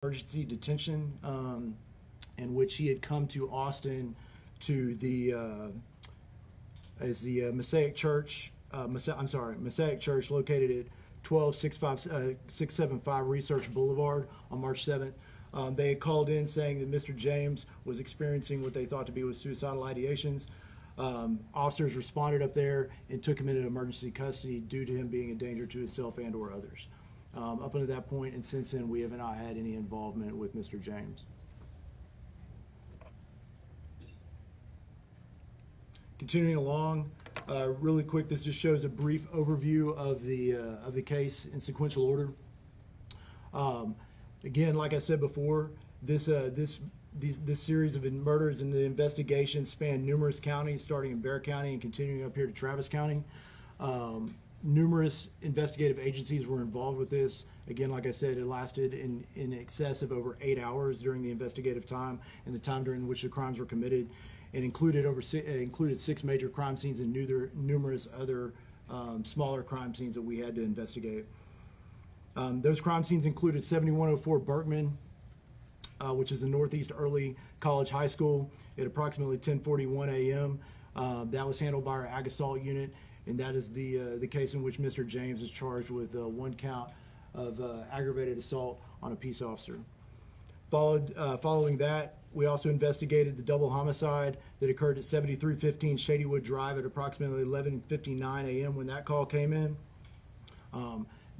emergency detention in which he had come to Austin to the Mosaic Church. Mosaic Church, located at 12675 Research Boulevard on March 7th. They had called in saying that Mr. James was experiencing what they thought to be was suicidal ideations. Officers responded up there and took him into emergency custody due to him being a danger to himself and or others. Up until that point, and since then, we have not had any involvement with Mr. James. Continuing along, really quick, this just shows a brief overview of the case in sequential order. Again, like I said before, this series of murders and the investigation span numerous counties, starting in Bexar County and continuing up here to Travis County. Numerous investigative agencies were involved with this. Again, like I said, it lasted in excess of over 8 hours during the investigative time and the time during which the crimes were committed. It included included 6 major crime scenes and numerous other smaller crime scenes that we had to investigate. Those crime scenes included 7104 Berkman, which is the Northeast Early College High School, at approximately 10:41 a.m. That was handled by our Ag Assault Unit, and that is the case in which Mr. James is charged with 1 count of aggravated assault on a peace officer. Following that, we also investigated the double homicide that occurred at 7315 Shadywood Drive at approximately 11:59 a.m. when that call came in.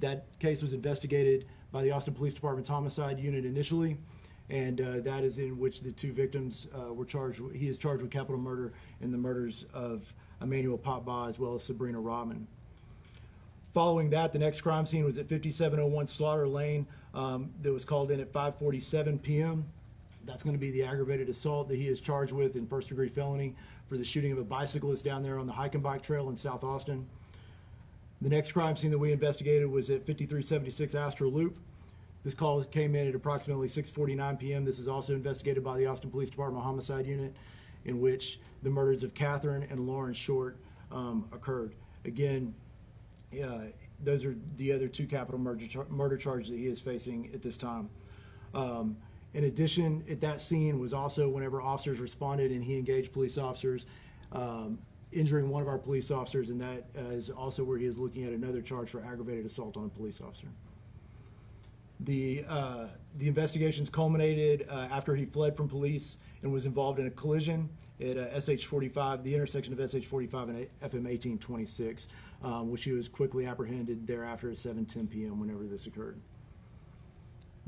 That case was investigated by the Austin Police Department's homicide unit initially, and that is in which the 2 victims were charged. He is charged with capital murder in the murders of Emmanuel Potba as well as Sabrina Rodman. Following that, the next crime scene was at 5701 Slaughter Lane that was called in at 5:47 p.m. That's going to be the aggravated assault that he is charged with in first-degree felony for the shooting of a bicyclist down there on the hike and bike trail in South Austin. The next crime scene that we investigated was at 5376 Astro Loop. This call came in at approximately 6:49 p.m. This is also investigated by the Austin Police Department Homicide Unit, in which the murders of Catherine and Lauren Short occurred. Again, those are the other 2 capital murder charges that he is facing at this time. In addition, at that scene was also whenever officers responded and he engaged police officers, injuring one of our police officers, and that is also where he is looking at another charge for aggravated assault on a police officer. The investigations culminated after he fled from police and was involved in a collision at SH-45, the intersection of SH-45 and FM 1826, which he was quickly apprehended thereafter at 7:10 p.m. whenever this occurred.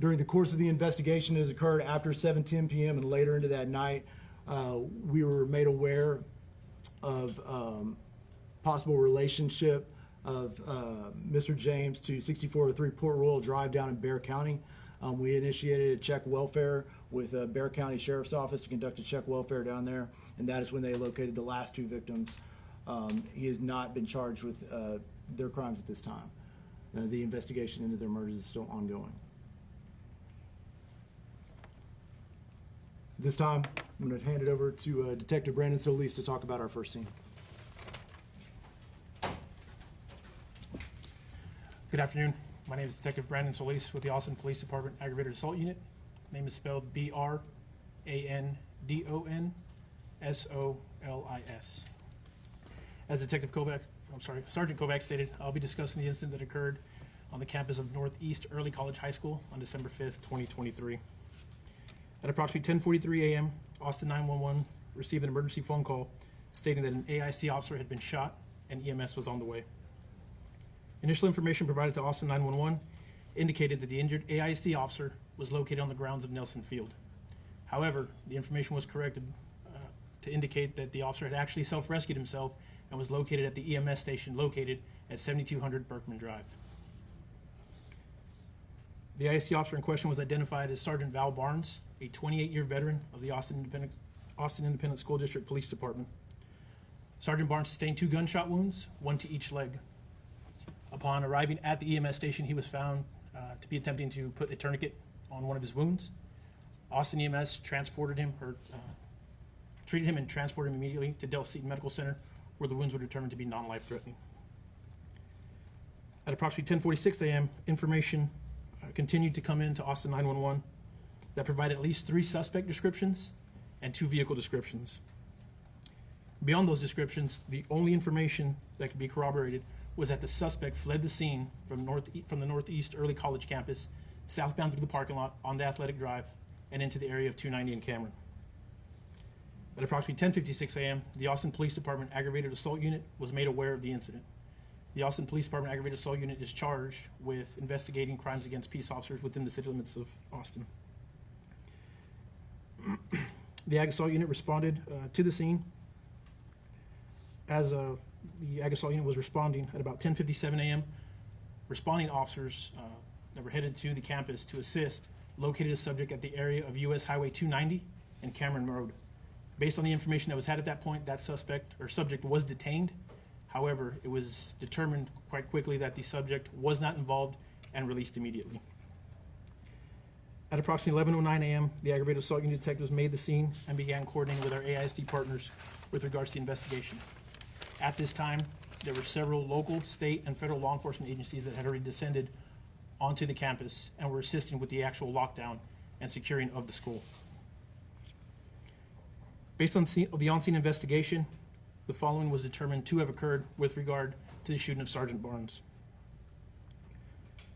During the course of the investigation that has occurred after 7:10 p.m. and later into that night, we were made aware of possible relationship of Mr. James to 6403 Port Royal Drive down in Bexar County. We initiated a check welfare with Bexar County Sheriff's Office to conduct a check welfare down there, and that is when they located the last 2 victims. He has not been charged with their crimes at this time. The investigation into their murders is still ongoing. This time, I'm going to hand it over to Detective Brandon Solis to talk about our first scene. Good afternoon. My name is Detective Brandon Solis with the Austin Police Department Aggravated Assault Unit. Name is spelled B-R-A-N-D-O-N-S-O-L-I-S. As Sergeant Kovac stated, I'll be discussing the incident that occurred on the campus of Northeast Early College High School on December 5th, 2023. At approximately 10:43 a.m., Austin 911 received an emergency phone call stating that an AIC officer had been shot and EMS was on the way. Initial information provided to Austin 911 indicated that the injured AIC officer was located on the grounds of Nelson Field. However, the information was corrected to indicate that the officer had actually self-rescued himself and was located at the EMS station located at 7200 Berkman Drive. The AIC officer in question was identified as Sergeant Val Barnes, a 28-year veteran of the Austin Independent School District Police Department. Sergeant Barnes sustained 2 gunshot wounds, 1 to each leg. Upon arriving at the EMS station, he was found to be attempting to put a tourniquet on one of his wounds. Austin EMS treated him and transported him immediately to Del Seaton Medical Center, where the wounds were determined to be non-life-threatening. At approximately 10:46 a.m., information continued to come in to Austin 911 that provide at least 3 suspect descriptions and 2 vehicle descriptions. Beyond those descriptions, the only information that could be corroborated was that the suspect fled the scene from the Northeast Early College campus, southbound through the parking lot onto Athletic Drive and into the area of 290 and Cameron. At approximately 10:56 a.m., the Austin Police Department Aggravated Assault Unit was made aware of the incident. The Austin Police Department Aggravated Assault Unit is charged with investigating crimes against peace officers within the city limits of Austin. The Ag Assault Unit responded to the scene. As the Ag Assault Unit was responding at about 10:57 a.m., responding officers that were headed to the campus to assist located a subject at the area of U.S. Highway 290 and Cameron Road. Based on the information that was had at that point, that subject was detained. However, it was determined quite quickly that the subject was not involved and released immediately. At approximately 11:09 a.m., the Aggravated Assault Unit detectives made the scene and began coordinating with our AISD partners with regards to the investigation. At this time, there were several local, state, and federal law enforcement agencies that had already descended onto the campus and were assisting with the actual lockdown and securing of the school. Based on the on-scene investigation, the following was determined to have occurred with regard to the shooting of Sergeant Barnes.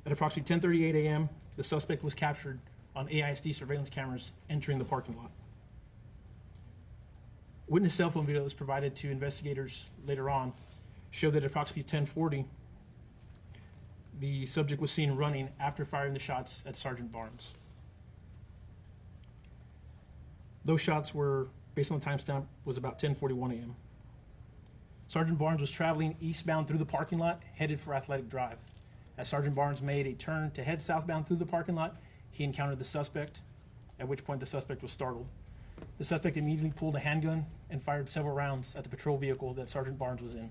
At approximately 10:38 a.m., the suspect was captured on AISD surveillance cameras entering the parking lot. Witness cell phone video that was provided to investigators later on showed that at approximately 10:40, the subject was seen running after firing the shots at Sergeant Barnes. Those shots were, based on the timestamp, was about 10:41 a.m. Sergeant Barnes was traveling eastbound through the parking lot, headed for Athletic Drive. As Sergeant Barnes made a turn to head southbound through the parking lot, he encountered the suspect, at which point the suspect was startled. The suspect immediately pulled a handgun and fired several rounds at the patrol vehicle that Sergeant Barnes was in.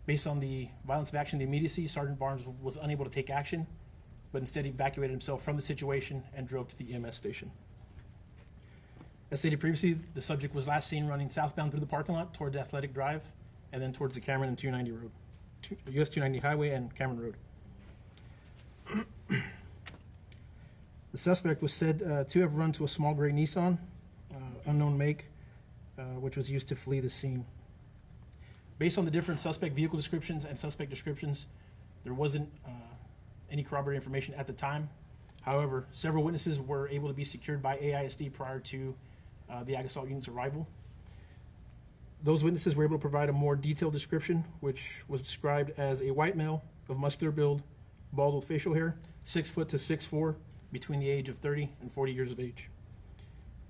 Based on the violence of action and the immediacy, Sergeant Barnes was unable to take action, but instead evacuated himself from the situation and drove to the EMS station. As stated previously, the subject was last seen running southbound through the parking lot towards Athletic Drive and then towards the Cameron and 290 road, US 290 highway and Cameron Road. The suspect was said to have run to a small gray Nissan, unknown make, which was used to flee the scene. Based on the different suspect vehicle descriptions and suspect descriptions, there wasn't any corroborating information at the time. However, several witnesses were able to be secured by AISD prior to the Ag Assault Unit's arrival. Those witnesses were able to provide a more detailed description, which was described as a white male of muscular build, bald with facial hair, 6 foot to 6'4", between the age of 30 and 40 years of age.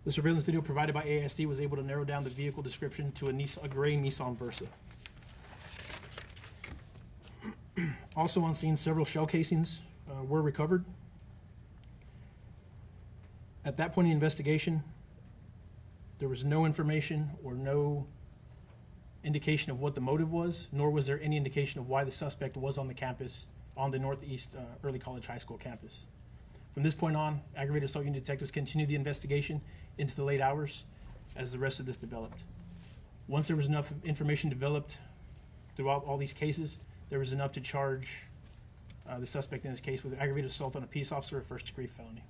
The surveillance video provided by AISD was able to narrow down the vehicle description to a gray Nissan Versa. Also on scene, several shell casings were recovered. At that point in the investigation, there was no information or no indication of what the motive was, nor was there any indication of why the suspect was on the campus, on the Northeast Early College High School campus. From this point on, Aggravated Assault Unit detectives continued the investigation into the late hours as the rest of this developed. Once there was enough information developed throughout all these cases, there was enough to charge the suspect in this case with aggravated assault on a peace officer, a first-degree felony.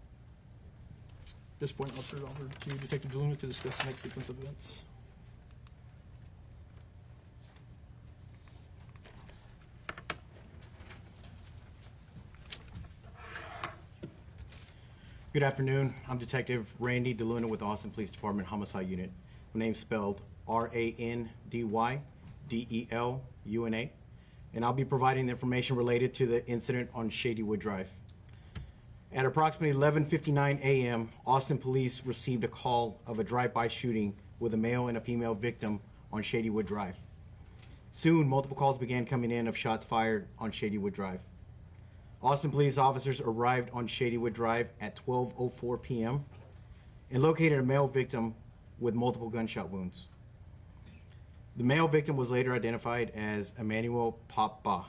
At this point, I'll turn it over to Detective DeLuna to discuss the next sequence of events. Good afternoon. I'm Detective Randy DeLuna with the Austin Police Department Homicide Unit. My name's spelled RANDYDELUNA, and I'll be providing the information related to the incident on Shadywood Drive. At approximately 11:59 a.m., Austin Police received a call of a drive-by shooting with a male and a female victim on Shadywood Drive. Soon, multiple calls began coming in of shots fired on Shadywood Drive. Austin police officers arrived on Shadywood Drive at 12:04 p.m. and located a male victim with multiple gunshot wounds. The male victim was later identified as Emmanuel Popba.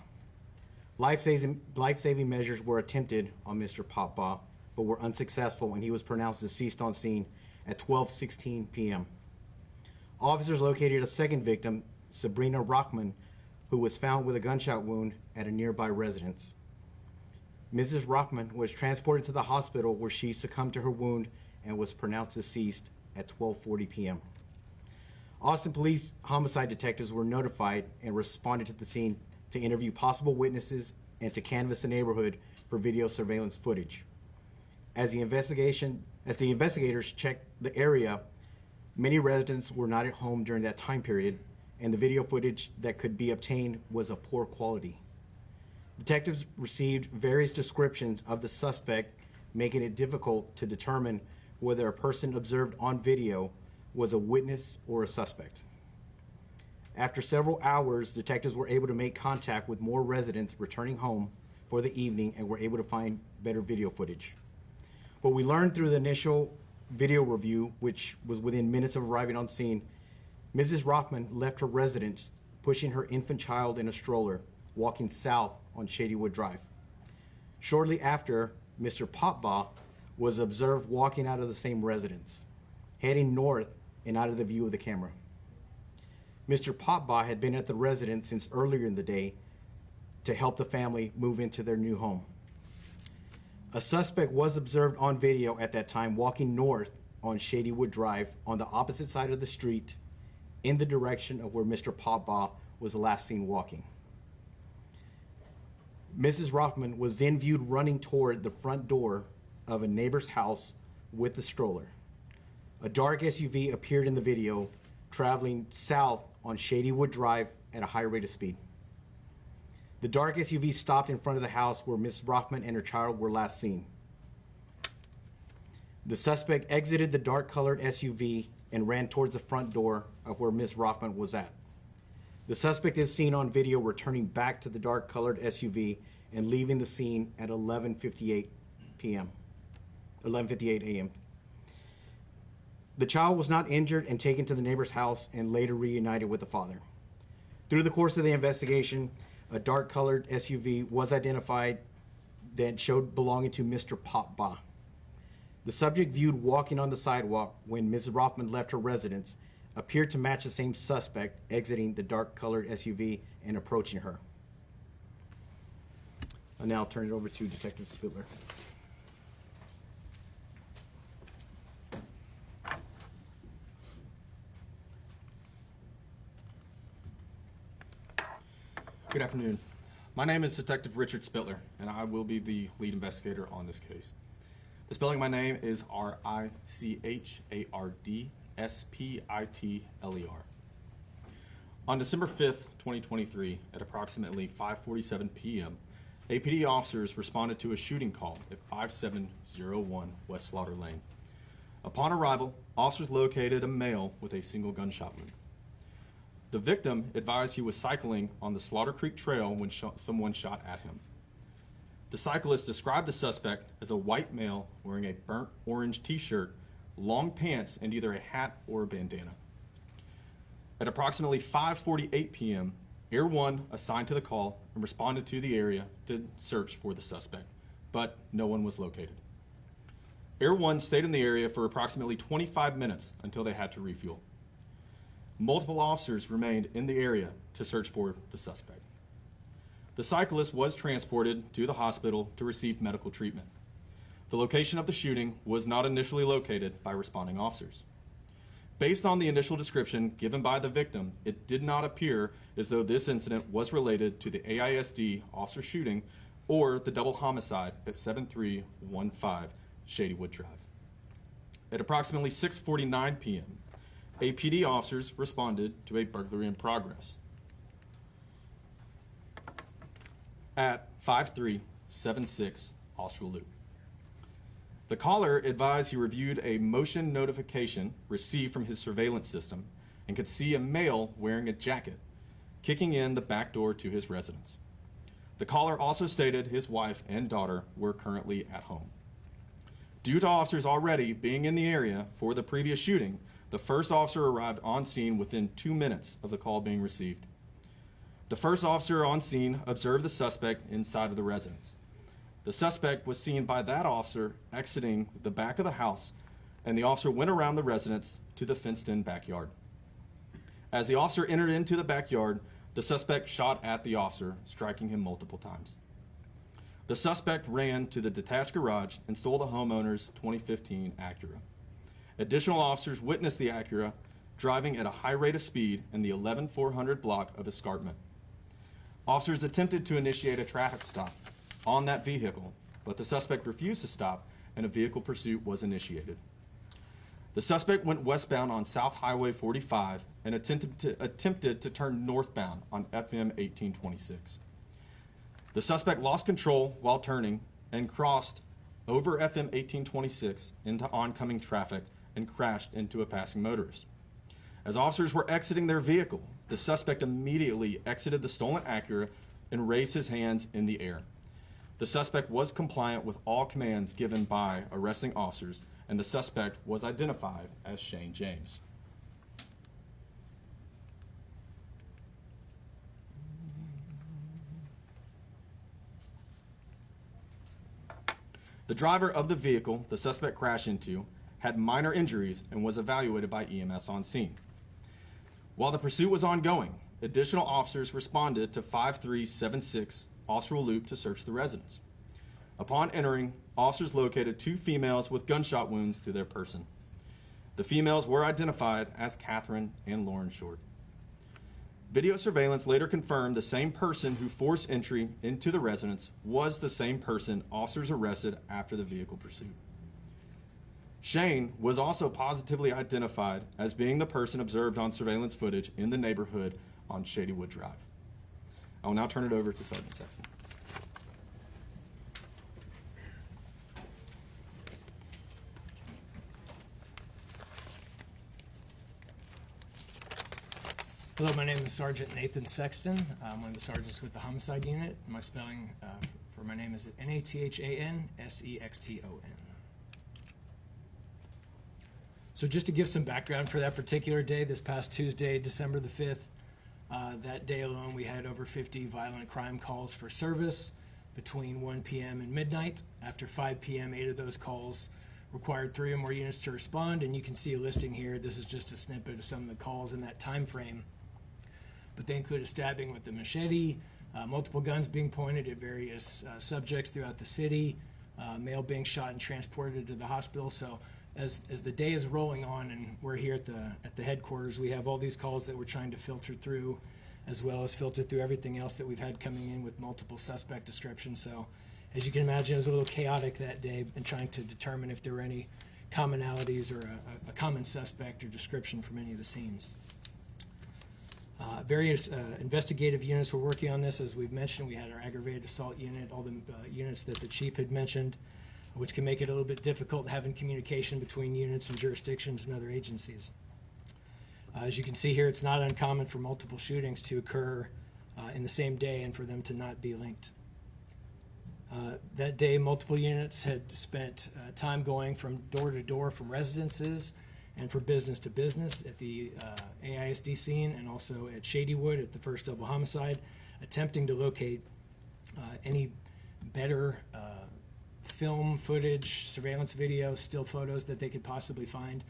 Life-saving measures were attempted on Mr. Popba, but were unsuccessful, and he was pronounced deceased on scene at 12:16 p.m. Officers located a second victim, Sabrina Rockman, who was found with a gunshot wound at a nearby residence. Mrs. Rockman was transported to the hospital where she succumbed to her wound and was pronounced deceased at 12:40 p.m. Austin Police homicide detectives were notified and responded to the scene to interview possible witnesses and to canvass the neighborhood for video surveillance footage. As the investigators checked the area, many residents were not at home during that time period, and the video footage that could be obtained was of poor quality. Detectives received various descriptions of the suspect, making it difficult to determine whether a person observed on video was a witness or a suspect. After several hours, detectives were able to make contact with more residents returning home for the evening and were able to find better video footage. What we learned through the initial video review, which was within minutes of arriving on scene, Mrs. Rockman left her residence pushing her infant child in a stroller, walking south on Shadywood Drive. Shortly after, Mr. Popbaugh was observed walking out of the same residence, heading north and out of the view of the camera. Mr. Popbaugh had been at the residence since earlier in the day to help the family move into their new home. A suspect was observed on video at that time walking north on Shadywood Drive on the opposite side of the street in the direction of where Mr. Popbaugh was last seen walking. Mrs. Rockman was then viewed running toward the front door of a neighbor's house with the stroller. A dark SUV appeared in the video, traveling south on Shadywood Drive at a high rate of speed. The dark SUV stopped in front of the house where Ms. Rockman and her child were last seen. The suspect exited the dark-colored SUV and ran towards the front door of where Ms. Rockman was at. The suspect is seen on video returning back to the dark-colored SUV and leaving the scene at 11:58 a.m. The child was not injured and taken to the neighbor's house and later reunited with the father. Through the course of the investigation, a dark-colored SUV was identified that showed belonging to Mr. Popbaugh. The subject viewed walking on the sidewalk when Mrs. Rockman left her residence appeared to match the same suspect exiting the dark-colored SUV and approaching her. I'll now turn it over to Detective Spittler. Good afternoon. My name is Detective Richard Spittler, and I will be the lead investigator on this case. The spelling of my name is Richardspittler. On December 5th, 2023, at approximately 5:47 p.m., APD officers responded to a shooting call at 5701 West Slaughter Lane. Upon arrival, officers located a male with a single gunshot wound. The victim advised he was cycling on the Slaughter Creek Trail when someone shot at him. The cyclist described the suspect as a white male wearing a burnt orange t-shirt, long pants, and either a hat or a bandana. At approximately 5:48 p.m., Air 1 assigned to the call and responded to the area to search for the suspect, but no one was located. Air 1 stayed in the area for approximately 25 minutes until they had to refuel. Multiple officers remained in the area to search for the suspect. The cyclist was transported to the hospital to receive medical treatment. The location of the shooting was not initially located by responding officers. Based on the initial description given by the victim, it did not appear as though this incident was related to the AISD officer shooting or the double homicide at 7315 Shadywood Drive. At approximately 6:49 p.m., APD officers responded to a burglary in progress at 5376 Austral Loop. The caller advised he reviewed a motion notification received from his surveillance system and could see a male wearing a jacket kicking in the back door to his residence. The caller also stated his wife and daughter were currently at home. Due to officers already being in the area for the previous shooting, the first officer arrived on scene within 2 minutes of the call being received. The first officer on scene observed the suspect inside of the residence. The suspect was seen by that officer exiting the back of the house, and the officer went around the residence to the fenced-in backyard. As the officer entered into the backyard, the suspect shot at the officer, striking him multiple times. The suspect ran to the detached garage and stole the homeowner's 2015 Acura. Additional officers witnessed the Acura driving at a high rate of speed in the 11400 block of Escarpment. Officers attempted to initiate a traffic stop on that vehicle, but the suspect refused to stop and a vehicle pursuit was initiated. The suspect went westbound on South Highway 45 and attempted to turn northbound on FM 1826. The suspect lost control while turning and crossed over FM 1826 into oncoming traffic and crashed into a passing motorist. As officers were exiting their vehicle, the suspect immediately exited the stolen Acura and raised his hands in the air. The suspect was compliant with all commands given by arresting officers, and the suspect was identified as Shane James. The driver of the vehicle the suspect crashed into had minor injuries and was evaluated by EMS on scene. While the pursuit was ongoing, additional officers responded to 5376 Austral Loop to search the residence. Upon entering, officers located 2 females with gunshot wounds to their person. The females were identified as Catherine and Lauren Short. Video surveillance later confirmed the same person who forced entry into the residence was the same person officers arrested after the vehicle pursuit. Shane was also positively identified as being the person observed on surveillance footage in the neighborhood on Shadywood Drive. I will now turn it over to Sergeant Sexton. Hello, my name is Sergeant Nathan Sexton. I'm one of the sergeants with the homicide unit. My spelling for my name is Nathan Sexton. So just to give some background for that particular day, this past Tuesday, December the 5th, that day alone we had over 50 violent crime calls for service between 1 p.m. and midnight. After 5 p.m., 8 of those calls required 3 or more units to respond, and you can see a listing here. This is just a snippet of some of the calls in that time frame. But they include a stabbing with a machete, multiple guns being pointed at various subjects throughout the city, male being shot and transported to the hospital. So as the day is rolling on and we're here at the headquarters, we have all these calls that we're trying to filter through, as well as filter through everything else that we've had coming in with multiple suspect descriptions. So as you can imagine, it was a little chaotic that day in trying to determine if there were any commonalities or a common suspect or description from any of the scenes. Various investigative units were working on this. As we've mentioned, we had our aggravated assault unit, all the units that the chief had mentioned, which can make it a little bit difficult having communication between units and jurisdictions and other agencies. As you can see here, it's not uncommon for multiple shootings to occur in the same day and for them to not be linked. That day, multiple units had spent time going from door to door from residences and from business to business at the AISD scene and also at Shadywood at the first double homicide, attempting to locate any better film footage, surveillance video, still photos that they could possibly find.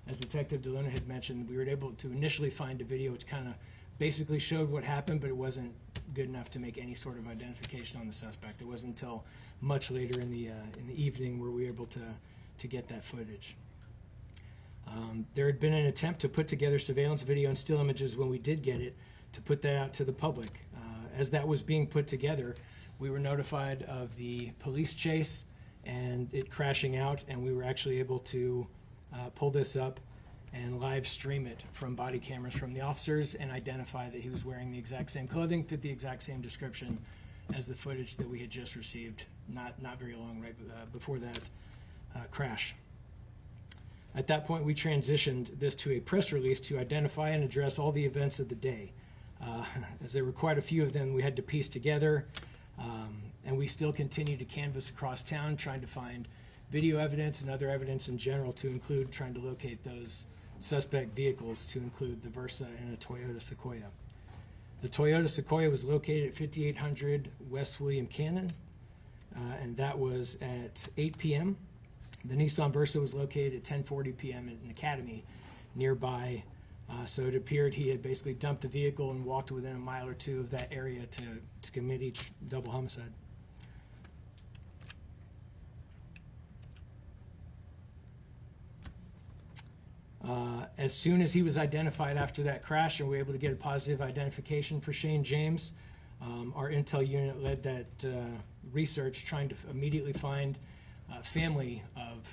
As Detective DeLuna had mentioned, we were able to initially find a video which kind of basically showed what happened, but it wasn't good enough to make any sort of identification on the suspect. It wasn't until much later in the evening where we were able to get that footage. There had been an attempt to put together surveillance video and still images when we did get it, to put that out to the public. As that was being put together, we were notified of the police chase and it crashing out, and we were actually able to pull this up and live stream it from body cameras from the officers and identify that he was wearing the exact same clothing, fit the exact same description as the footage that we had just received not very long before that crash. At that point, we transitioned this to a press release to identify and address all the events of the day. As there were quite a few of them we had to piece together, and we still continue to canvass across town trying to find video evidence and other evidence in general, to include trying to locate those suspect vehicles, to include the Versa and a Toyota Sequoia. The Toyota Sequoia was located at 5800 West William Cannon, and that was at 8 p.m. The Nissan Versa was located at 10:40 p.m. at an academy nearby, so it appeared he had basically dumped the vehicle and walked within a mile or two of that area to commit each double homicide. As soon as he was identified after that crash and we were able to get a positive identification for Shane James, our intel unit led that research, trying to immediately find family of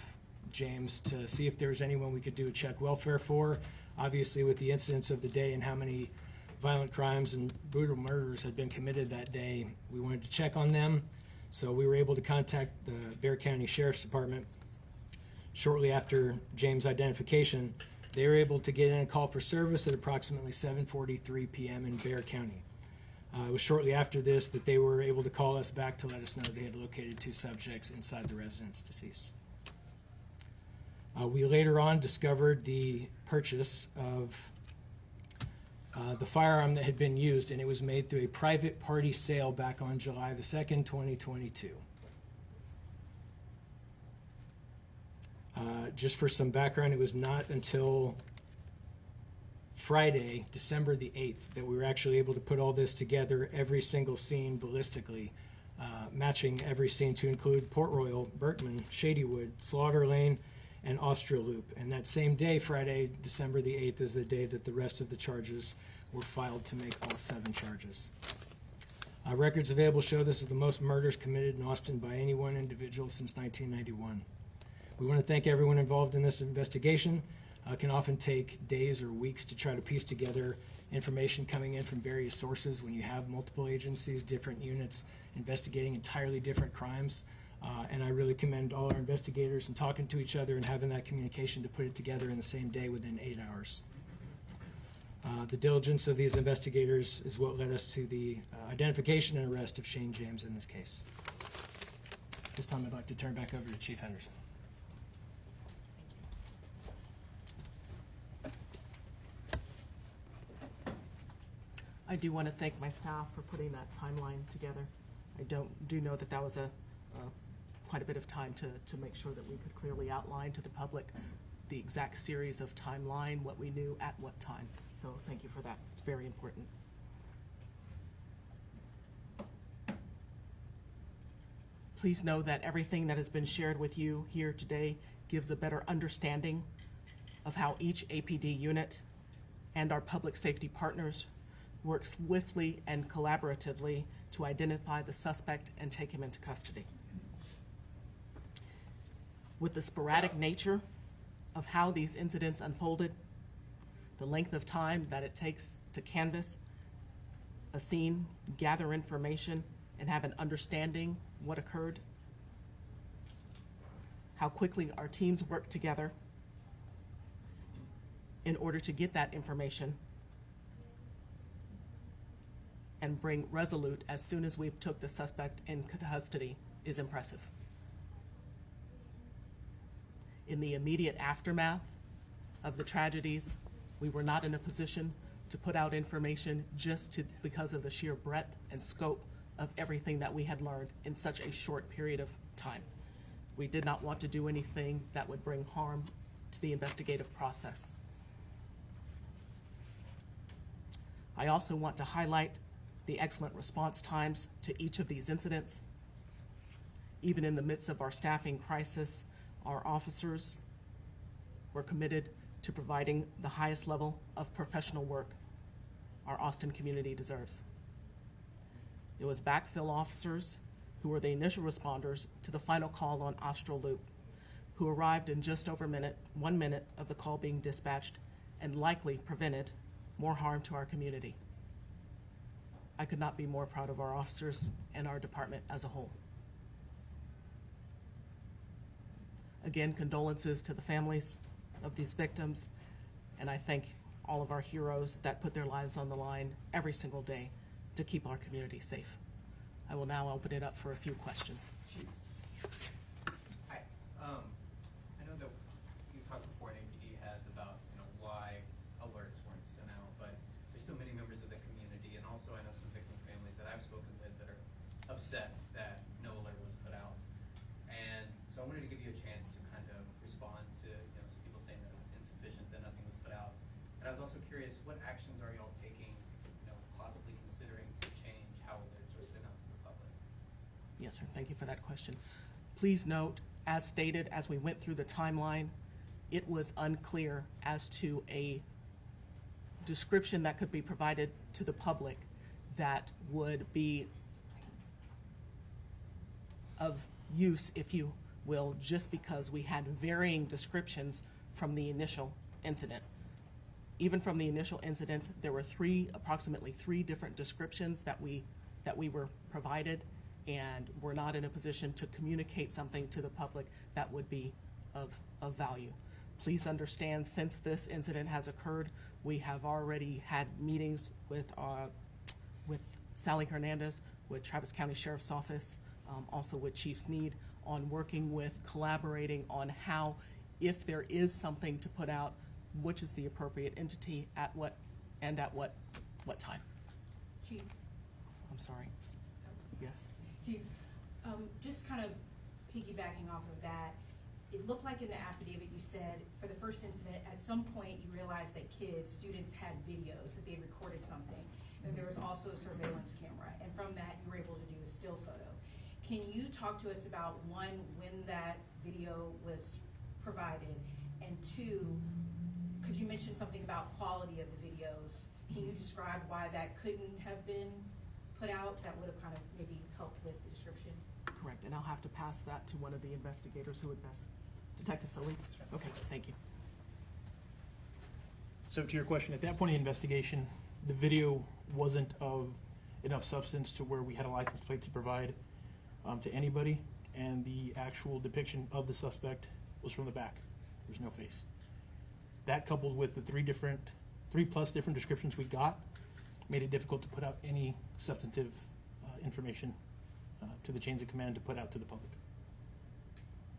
James to see if there was anyone we could do a check welfare for. Obviously, with the incidents of the day and how many violent crimes and brutal murders had been committed that day, we wanted to check on them. So we were able to contact the Bexar County Sheriff's Department. Shortly after James' identification, they were able to get in a call for service at approximately 7:43 p.m. in Bexar County. It was shortly after this that they were able to call us back to let us know they had located 2 subjects inside the residence deceased. We later on discovered the purchase of the firearm that had been used, and it was made through a private party sale back on July the 2nd, 2022. Just for some background, it was not until Friday, December the 8th, that we were actually able to put all this together, every single scene ballistically, matching every scene to include Port Royal, Berkman, Shadywood, Slaughter Lane, and Austria Loop. And that same day, Friday, December the 8th, is the day that the rest of the charges were filed to make all 7 charges. Records available show this is the most murders committed in Austin by any one individual since 1991. We want to thank everyone involved in this investigation. It can often take days or weeks to try to piece together information coming in from various sources when you have multiple agencies, different units investigating entirely different crimes. And I really commend all our investigators and talking to each other and having that communication to put it together in the same day within 8 hours. The diligence of these investigators is what led us to the identification and arrest of Shane James in this case. This time I'd like to turn back over to Chief Henderson. I do want to thank my staff for putting that timeline together. I do know that that was quite a bit of time to make sure that we could clearly outline to the public the exact series of timeline, what we knew at what time. So thank you for that. It's very important. Please know that everything that has been shared with you here today gives a better understanding of how each APD unit and our public safety partners work swiftly and collaboratively to identify the suspect and take him into custody. With the sporadic nature of how these incidents unfolded, the length of time that it takes to canvass a scene, gather information, and have an understanding what occurred, how quickly our teams work together in order to get that information and bring resolute as soon as we took the suspect in custody is impressive. In the immediate aftermath of the tragedies, we were not in a position to put out information because of the sheer breadth and scope of everything that we had learned in such a short period of time. We did not want to do anything that would bring harm to the investigative process. I also want to highlight the excellent response times to each of these incidents. Even in the midst of our staffing crisis, our officers were committed to providing the highest level of professional work our Austin community deserves. It was backfill officers who were the initial responders to the final call on Austral Loop, who arrived in just over 1 minute of the call being dispatched and likely prevented more harm to our community. I could not be more proud of our officers and our department as a whole. Again, condolences to the families of these victims, and I thank all of our heroes that put their lives on the line every single day to keep our community safe. I will now open it up for a few questions. Hi. I know that you talked before, and APD has about why alerts weren't sent out, but there's still many members of the community, and also I know some victim families that I've spoken with that are upset that no alert was put out. And so I wanted to give you a chance to kind of respond to some people saying that it was insufficient, that nothing was put out. And I was also curious, what actions are y'all taking, possibly considering to change how alerts are sent out to the public? Yes, sir. Thank you for that question. Please note, as stated, as we went through the timeline, it was unclear as to a description that could be provided to the public that would be of use, if you will, just because we had varying descriptions from the initial incident. Even from the initial incidents, there were approximately three different descriptions that we were provided, and we're not in a position to communicate something to the public that would be of value. Please understand, since this incident has occurred, we have already had meetings with Sally Hernandez, with Travis County Sheriff's Office, also with Chief Sneed, on working with, collaborating on how, if there is something to put out, which is the appropriate entity at what time. Chief, I'm sorry. Yes. Chief, just kind of piggybacking off of that, it looked like in the affidavit you said for the first incident, at some point you realized that students had videos, that they recorded something, and there was also a surveillance camera, and from that you were able to do a still photo. Can you talk to us about, one, when that video was provided, and two, because you mentioned something about quality of the videos, can you describe why that couldn't have been put out? That would have kind of maybe helped with the description. Correct, and I'll have to pass that to one of the investigators who would best. Detective Solis? Okay, thank you. So to your question, at that point in the investigation, the video wasn't of enough substance to where we had a license plate to provide to anybody, and the actual depiction of the suspect was from the back. There's no face. That, coupled with the three plus different descriptions we got, made it difficult to put out any substantive information to the chains of command to put out to the public.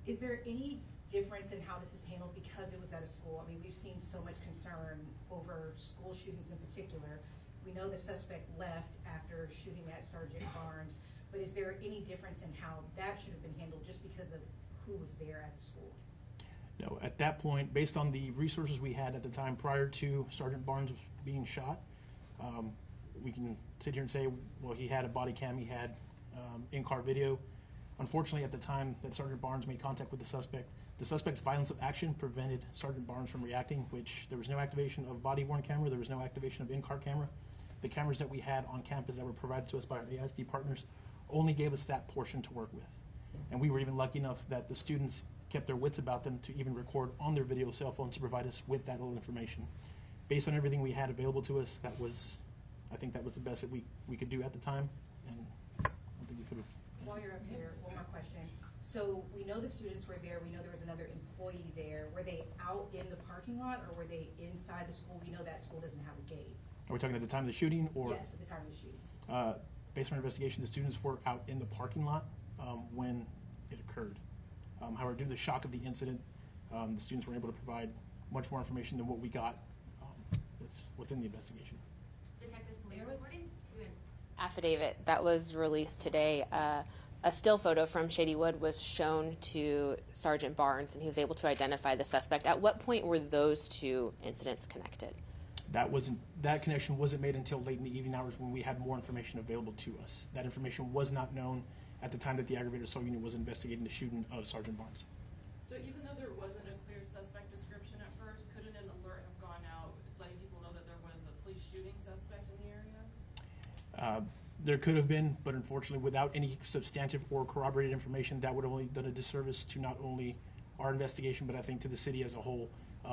Is there any difference in how this is handled because it was at a school? I mean, we've seen so much concern over school shootings in particular. We know the suspect left after shooting at Sergeant Barnes, but is there any difference in how that should have been handled just because of who was there at the school? No, at that point, based on the resources we had at the time prior to Sergeant Barnes being shot, we can sit here and say, well, he had a body cam, he had in-car video. Unfortunately, at the time that Sergeant Barnes made contact with the suspect's violence of action prevented Sergeant Barnes from reacting, which there was no activation of body-worn camera, there was no activation of in-car camera. The cameras that we had on campus that were provided to us by our AISD partners only gave us that portion to work with. And we were even lucky enough that the students kept their wits about them to even record on their video cell phones to provide us with that little information. Based on everything we had available to us, I think that was the best that we could do at the time, and I don't think we could have. While you're up here, one more question. So we know the students were there, we know there was another employee there. Were they out in the parking lot or were they inside the school? We know that school doesn't have a gate. Are we talking at the time of the shooting, or? Yes, at the time of the shooting. Based on our investigation, the students were out in the parking lot when it occurred. However, due to the shock of the incident, the students were able to provide much more information than what we got. What's in the investigation. Detective Solis, according to an affidavit that was released today, a still photo from Shadywood was shown to Sergeant Barnes, and he was able to identify the suspect. At what point were those two incidents connected? That connection wasn't made until late in the evening hours when we had more information available to us. That information was not known at the time that the aggravated assault unit was investigating the shooting of Sergeant Barnes. So even though there wasn't a clear suspect description at first, couldn't an alert have gone out letting people know that there was a police shooting suspect in the area? There could have been, but unfortunately, without any substantive or corroborated information, that would have only done a disservice to not only our investigation, but I think to the city as a whole.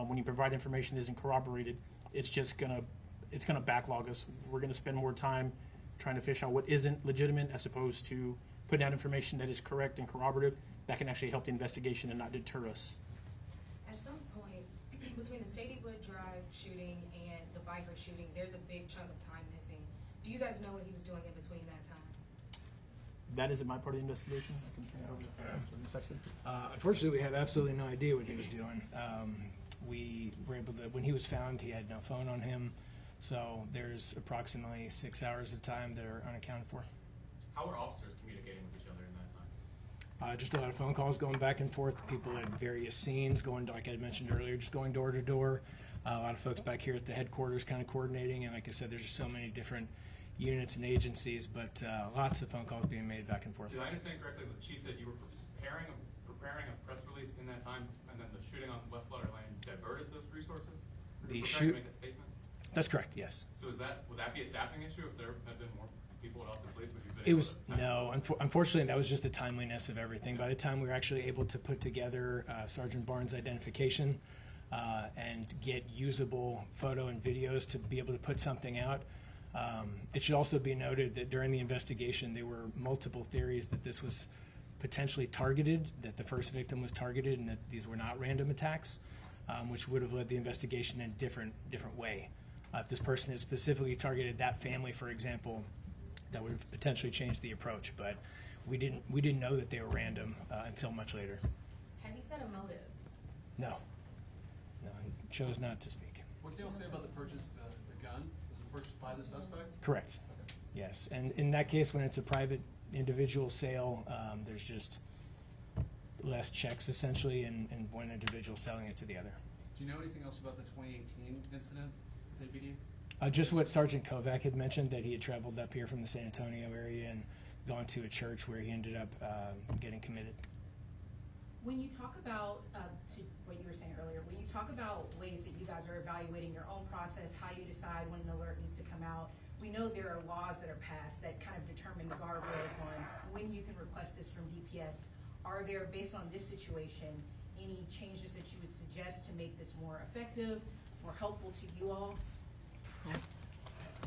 When you provide information that isn't corroborated, it's gonna backlog us. We're gonna spend more time trying to fish out what isn't legitimate, as opposed to putting out information that is correct and corroborative that can actually help the investigation and not deter us. At some point, between the Shadywood Drive shooting and the biker shooting, there's a big chunk of time missing. Do you guys know what he was doing in between that time? That isn't my part of the investigation. I can turn it over to the Sexton. Unfortunately, we have absolutely no idea what he was doing. We were able to, when he was found, he had no phone on him. So there's approximately 6 hours of time that are unaccounted for. How are officers communicating with each other in that time? Just a lot of phone calls going back and forth. People at various scenes going, like I mentioned earlier, just going door to door. A lot of folks back here at the headquarters kind of coordinating. And like I said, there's just so many different units and agencies, but lots of phone calls being made back and forth. Did I understand correctly that the chief said you were preparing a press release in that time, and then the shooting on West Lauder Lane the We're trying to shoot. make a statement? That's correct, yes. So would that be a staffing issue if there had been more people at Austin Police? Would you have been It able was, to- no, unfortunately, that was just the timeliness of everything. By the time we were actually able to put together Sergeant Barnes' identification and get usable photo and videos to be able to put something out, it should also be noted that during the investigation, there were multiple theories that this was potentially targeted, that the first victim was targeted, and that these were not random attacks, which would have led the investigation in a different way. If this person had specifically targeted that family, for example, that would have potentially changed the approach. But we didn't know that they were random until much later. Has he said a motive? No, he chose not to speak. What can you all say about the purchase of the gun? Was it purchased by the suspect? Correct. Yes, and in that case, when it's a private individual sale, there's just less checks essentially, and one individual selling it to the other. Do you know anything else about the 2018 incident with APD? Just what Sergeant Kovac had mentioned, that he had traveled up here from the San Antonio area and gone to a church where he ended up getting committed. When you talk about, to what you were saying earlier, when you talk about ways that you guys are evaluating your own process, how you decide when an alert needs to come out, we know there are laws that are passed that kind of determine the guardrails on when you can request this from DPS. Are there, based on this situation, any changes that you would suggest to make this more effective, more helpful to you all?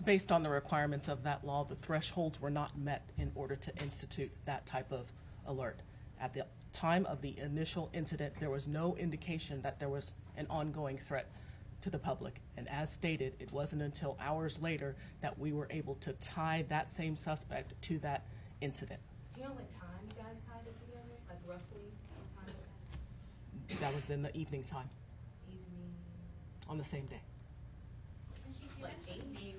Based on the requirements of that law, the thresholds were not met in order to institute that type of alert. At the time of the initial incident, there was no indication that there was an ongoing threat to the public. And as stated, it wasn't until hours later that we were able to tie that same suspect to that incident. Do you know what time you guys tied it together? Like roughly what time it was? That was in the evening time, Evening. on the same day. Chief, you mentioned being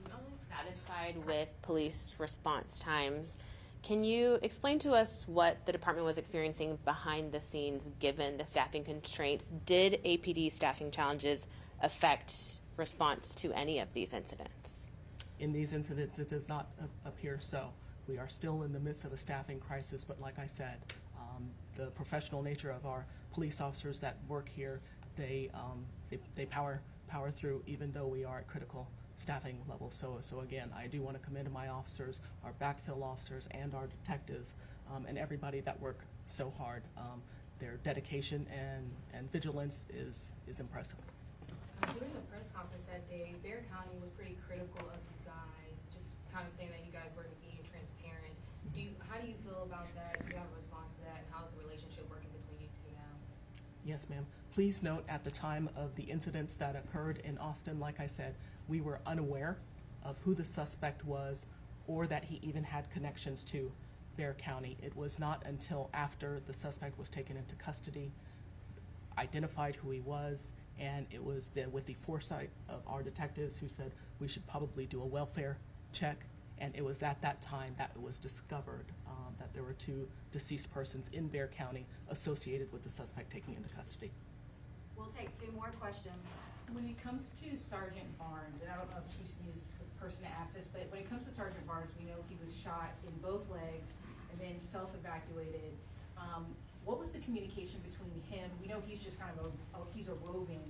satisfied with police response times. Can you explain to us what the department was experiencing behind the scenes given the staffing constraints? Did APD staffing challenges affect response to any of these incidents? In these incidents, it does not appear so. We are still in the midst of a staffing crisis, but like I said, the professional nature of our police officers that work here, they power through even though we are at critical staffing levels. So again, I do want to commend my officers, our backfill officers, and our detectives, and everybody that work so hard. Their dedication and vigilance is impressive. During the press conference that day, Bexar County was pretty critical of you guys, just kind of saying that you guys weren't being transparent. How do you feel about that? Do you have a response to that? And how is the relationship working between you two now? Yes, ma'am. Please note at the time of the incidents that occurred in Austin, like I said, we were unaware of who the suspect was or that he even had connections to Bexar County. It was not until after the suspect was taken into custody, identified who he was, and it was with the foresight of our detectives who said we should probably do a welfare check, and it was at that time that it was discovered that there were two deceased persons in Bexar County associated with the suspect taken into custody. We'll take two more questions. When it comes to Sergeant Barnes, and I don't know if Chief Sneed is the person to ask this, but when it comes to Sergeant Barnes, we know he was shot in both legs and then self-evacuated. What was the communication between him? We know he's just kind of he's a roving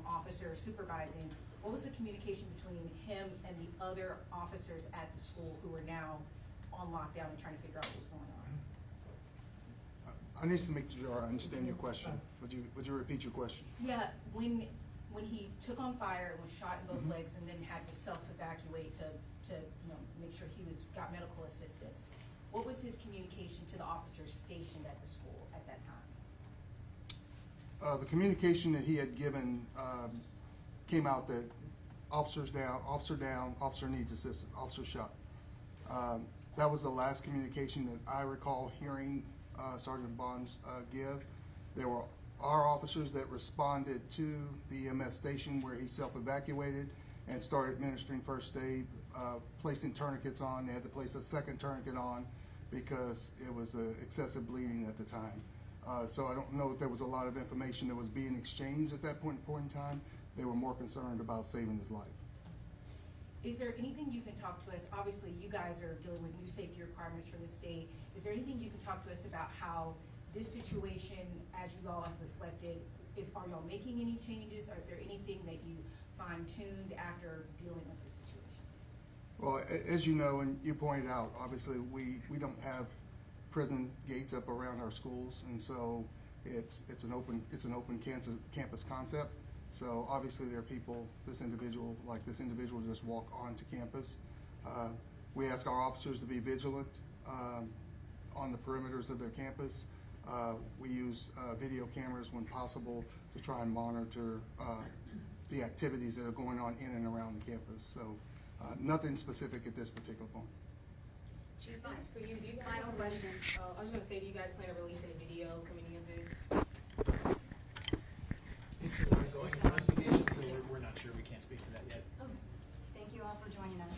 officer supervising. What was the communication between him and the other officers at the school who are now on lockdown and trying to figure out what's going on? I need to make sure I understand your question. Would you repeat your question? Yeah, when he took on fire and was shot in both legs and then had to self-evacuate to make sure he got medical assistance, what was his communication to the officers stationed at the school at that time? The communication that he had given came out that officer down, officer needs assistance, officer shot. That was the last communication that I recall hearing Sergeant Barnes give. There were our officers that responded to the EMS station where he self-evacuated and started administering first aid, placing tourniquets on. They had to place a second tourniquet on because it was excessive bleeding at the time. So I don't know if there was a lot of information that was being exchanged at that point in time. They were more concerned about saving his life. Is there anything you can talk to us? Obviously, you guys are dealing with new safety requirements from the state. Is there anything you can talk to us about how this situation, as you all have reflected, are y'all making any changes? Or is there anything that you fine-tuned after dealing with the situation? Well, as you know, and you pointed out, obviously, we don't have prison gates up around our schools, and so it's an open campus concept. So obviously, there are people, this individual just walk onto campus. We ask our officers to be vigilant on the perimeters of their campus. We use video cameras when possible to try and monitor the activities that are going on in and around the campus. So nothing specific at this particular point. Chief, this is for you. Do you guys Final question. I was gonna say, do you guys plan to release any video from any of this? It's an ongoing investigation, so we're not sure. We can't speak to that yet. Okay. Thank you all for joining us.